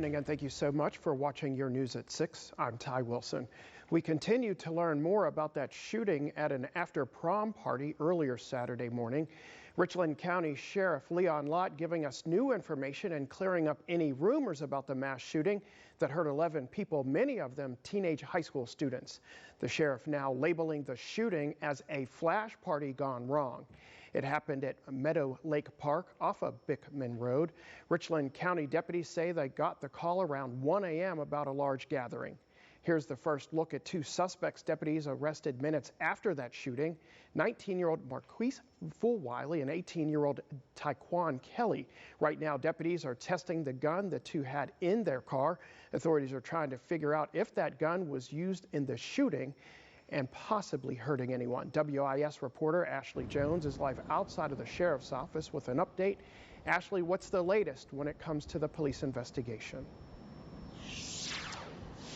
And thank you so much for watching your News at 6. I'm Ty Wilson. We continue to learn more about that shooting at an after-prom party earlier Saturday morning. Richland County Sheriff Leon Lott giving us new information and clearing up any rumors about the mass shooting that hurt 11 people, many of them teenage high school students. The sheriff now labeling the shooting as a flash party gone wrong. It happened at Meadow Lake Park off of Bickman Road. Richland County deputies say they got the call around 1 a.m. about a large gathering. Here's the first look at two suspects deputies arrested minutes after that shooting. 19-year-old Marquise Fulwiley and 18-year-old Taekwon Kelly. Right now, deputies are testing the gun the two had in their car. Authorities are trying to figure out if that gun was used in the shooting and possibly hurting anyone. WIS reporter Ashley Jones is live outside of the sheriff's office with an update. Ashley, what's the latest when it comes to the police investigation?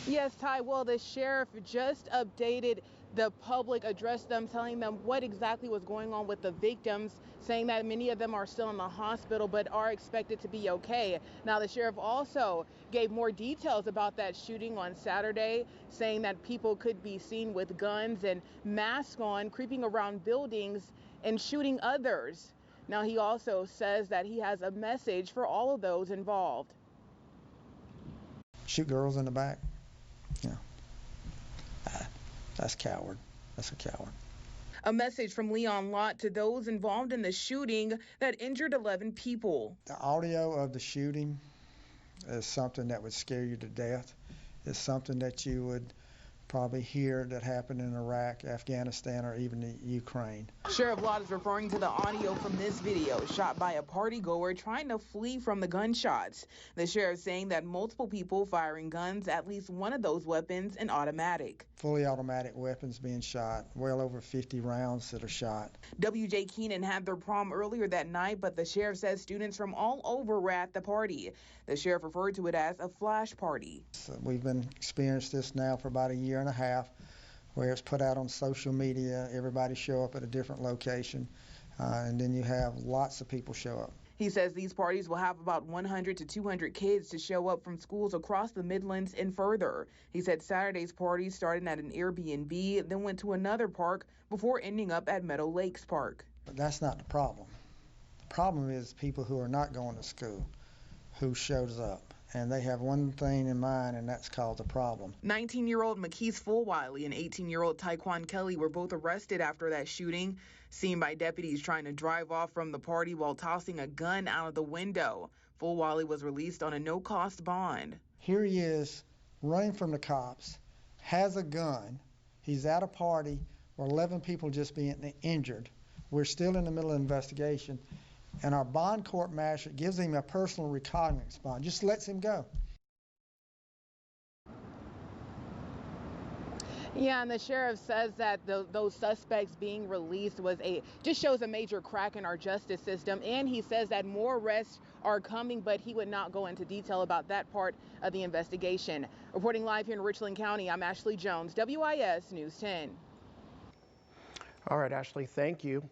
Yes, Ty. Well, the sheriff just updated the public, addressed them, telling them what exactly was going on with the victims, saying that many of them are still in the hospital but are expected to be okay. Now, the sheriff also gave more details about that shooting on Saturday, saying that people could be seen with guns and masks on, creeping around buildings and shooting others. Now, he also says that he has a message for all of those involved. Shoot girls in the back. Yeah. That's coward. That's a coward. A message from Leon Lott to those involved in the shooting that injured 11 people. The audio of the shooting is something that would scare you to death. It's something that you would probably hear that happened in Iraq, Afghanistan, or even the Ukraine. Sheriff Lott is referring to the audio from this video shot by a partygoer trying to flee from the gunshots. The sheriff saying that multiple people firing guns, at least one of those weapons an automatic. Fully automatic weapons being shot, well over 50 rounds that are shot. W.J. Keenan had their prom earlier that night, but the sheriff says students from all over were at the party. The sheriff referred to it as a flash party. So we've been experiencing this now for about a year and a half, where it's put out on social media, everybody show up at a different location, and then you have lots of people show up. He says these parties will have about 100 to 200 kids to show up from schools across the Midlands and further. He said Saturday's party started at an Airbnb, then went to another park before ending up at Meadow Lakes Park. But that's not the problem. The problem is people who are not going to school, who shows up. And they have one thing in mind, and that's called the problem. 19-year-old Marquise Fulwiley and 18-year-old Taekwon Kelly were both arrested after that shooting, seen by deputies trying to drive off from the party while tossing a gun out of the window. Fulwiley was released on a no-cost bond. Here he is, running from the cops, has a gun. He's at a party where 11 people just being injured. We're still in the middle of investigation. And our bond court magistrate gives him a personal recognizance bond, just lets him go. Yeah, and the sheriff says that those suspects being released just shows a major crack in our justice system, and he says that more arrests are coming, but he would not go into detail about that part of the investigation. Reporting live here in Richland County, I'm Ashley Jones, WIS News 10. All right, Ashley, thank you.